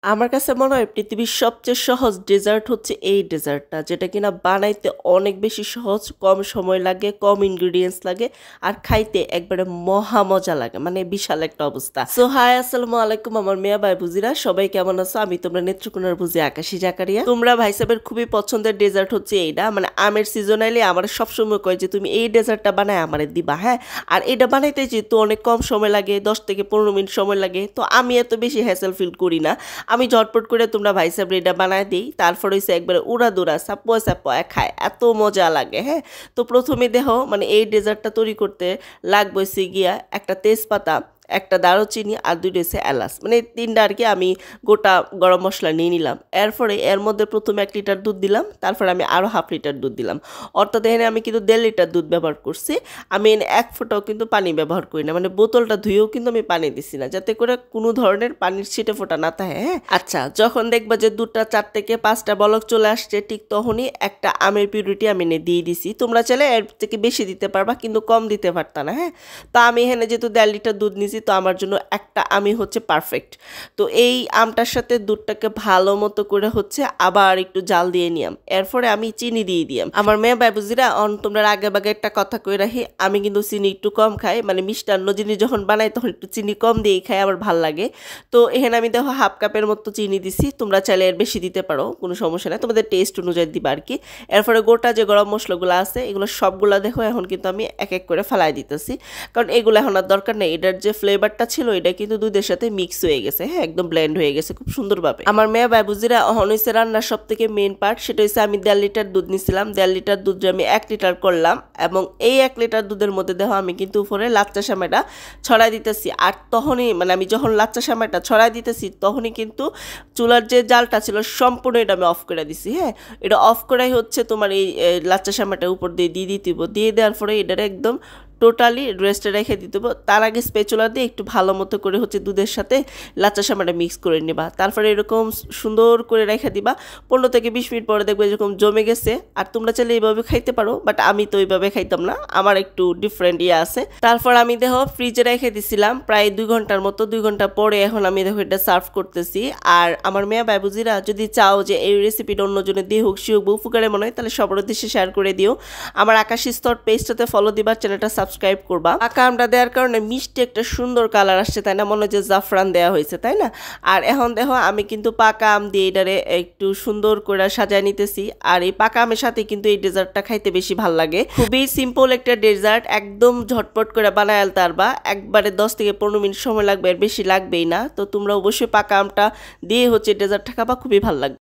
আমার কাছে মনে হয় পৃথিবীর সবচেয়ে সহজ ডেজার্ট হচ্ছে এই ডেজার্টটা, যেটা কিনা বানাইতে অনেক বেশি সহজ, কম সময় লাগে, কম ইনগ্রিডিয়েন্টস লাগে, আর খাইতে একবারে মহা মজা লাগে, মানে বিশাল একটা অবস্থা। সো হাই, আসসালামু আলাইকুম আমার মেয়া ভাই বুজিরা, সবাই কেমন আছো? আমি তোমরা নেত্রকোনার বুঝি আকাশী জাকারিয়া। তোমরা ভাই সাহেবের খুবই পছন্দের ডেজার্ট হচ্ছে এইটা, মানে আমের সিজন আইলে আমার সবসময় কয় যে তুমি এই ডেজার্টটা বানায় আমারে দিবা, হ্যাঁ। আর এটা বানাইতে যেহেতু অনেক কম সময় লাগে, 10 থেকে 15 মিনিট সময় লাগে, তো আমি এত বেশি হ্যাসেল ফিল করি না। আমি ঝটপট করে তোমরা ভাই সাহেব এটা বানায় দিই, তারপর হইছে একবারে উড়াদুরা সাপ্পয় সাপ্পয় খায়, এত মজা লাগে, হ্যাঁ। তো প্রথমে দেখো, মানে এই ডেজার্টটা তৈরি করতে লাগবে গিয়া একটা তেজপাতা, একটা দারুচিনি, আর দুইটা হচ্ছে এলাচ, মানে তিনটা আর কি আমি গোটা গরম মশলা নিয়ে নিলাম। এরপরে এর মধ্যে প্রথমে 1 লিটার দুধ দিলাম, তারপর আমি আরও হাফ লিটার দুধ দিলাম, অর্থাৎ এখানে আমি কিন্তু 1.5 লিটার দুধ ব্যবহার করছি। আমি এনে 1 ফোঁটাও কিন্তু পানি ব্যবহার করি না, মানে বোতলটা ধুয়েও কিন্তু আমি পানি দিছি না, যাতে করে কোনো ধরনের পানির ছিটে ফোঁটা না থাকে, হ্যাঁ। আচ্ছা, যখন দেখবা যে দুধটা 4 থেকে 5টা বলক চলে আসছে, ঠিক তখনই একটা আমের পিউরিটি আমি এনে দিয়ে দিছি। তোমরা চাইলে এর থেকে বেশি দিতে পারবা, কিন্তু কম দিতে পারতা না, হ্যাঁ। তো আমি এখানে যেহেতু 1.5 লিটার দুধ নিছি, তো আমার জন্য একটা আমি হচ্ছে পারফেক্ট। তো এই আমটার সাথে দুধটাকে ভালো মতো করে হচ্ছে আবার একটু জাল দিয়ে নিয়াম, এরপরে আমি চিনি দিয়ে দিয়াম। আমার মেয়ে বাবুজিরা, তোমরা আগে বাগে একটা কথা কই রাখি, আমি কিন্তু চিনি একটু কম খাই, মানে মিষ্টান্ন জিনিস যখন বানাই তখন একটু চিনি কম দিয়েই খাই, আমার ভাল লাগে। তো এখানে আমি দেখো হাফ কাপের মতো চিনি দিছি, তোমরা চাইলে এর বেশি দিতে পারো, কোনো সমস্যা নেই, তোমাদের টেস্ট অনুযায়ী দিবা আর কি। এরপরে গোটা যে গরম মশলাগুলো আছে, এগুলো সবগুলা দেখো এখন কিন্তু আমি এক এক করে ফেলাই দিতেছি, কারণ এগুলো এখন আর দরকার নেই। এটার যে ফ্লেভারটা ছিল এটা কিন্তু দুধের সাথে মিক্স হয়ে গেছে, হ্যাঁ, একদম ব্লেন্ড হয়ে গেছে খুব সুন্দরভাবে। আমার মেয়ে বাবুজিরা, এখন হয়েছে রান্নার সব থেকে মেইন পার্ট, সেটা হচ্ছে আমি 1.5 লিটার দুধ নিছিলাম, 1.5 লিটার দুধ আমি 1 লিটার করলাম, এবং এই 1 লিটার দুধের মধ্যে দেখো আমি কিন্তু উপরে লাচ্চা সেমাইটা ছড়াই দিতেছি। আর তখনই, মানে আমি যখন লাচ্চা সেমাইটা ছড়াই দিতেছি, তখনই কিন্তু চুলার যে জালটা ছিল সম্পূর্ণ এটা আমি অফ করে দিছি, হ্যাঁ। এটা অফ করাই হচ্ছে তোমার এই লাচ্চা সেমাইটা উপর দিয়ে দিতে হবে। দিয়ে দেওয়ার পরে এটার একদম টোটালি রেস্টে রেখে দিতে হবে। তার আগে স্প্যাচুলা দিয়ে একটু ভালো মতো করে হচ্ছে দুধের সাথে লাচ্চা সেমাইটা মিক্স করে নেবা, তারপরে এরকম সুন্দর করে রেখে দিবা। 15 থেকে 20 মিনিট পরে দেখবে এরকম জমে গেছে। আর তোমরা চাইলে এইভাবে খাইতে পারো, বাট আমি তো এইভাবে খাইতাম না, আমার একটু ডিফারেন্ট আছে। তারপর আমি দেখো ফ্রিজে রেখে দিছিলাম প্রায় 2 ঘন্টার মতো। 2 ঘন্টা পরে এখন আমি দেখো এটা সার্ভ করতেছি। আর আমার মেয়ে বাবুজিরা, যদি চাও যে এই রেসিপিটা অন্যজনের দিয়ে হোক, সে হোক উপকারে মনে হয়, তাহলে সবার উদ্দেশ্যে শেয়ার করে দিও। আমার আকাশী স্তর পেজটাতে ফলো দিবা, চ্যানেলটা সাবস্ক্রাইব করবা। পাকা আমটা দেওয়ার কারণে মিষ্টি একটা সুন্দর কালার আসছে, তাই না? মনে হয় যে জাফরান দেওয়া হয়েছে, তাই না? আর এখন দেখো আমি কিন্তু পাকা আম দিয়ে এটারে একটু সুন্দর করে সাজায় নিতেছি। আর এই পাকা আমের সাথে কিন্তু এই ডেজার্টটা খাইতে বেশি ভালো লাগে। খুবই সিম্পল একটা ডেজার্ট, একদম ঝটপট করে বানায় আলতে পারবা, একবারে 10 থেকে 15 মিনিট সময় লাগবে, এর বেশি লাগবেই না। তো তোমরা অবশ্যই পাকা আমটা দিয়ে হচ্ছে ডেজার্টটা খাবা, খুবই ভালো লাগবে।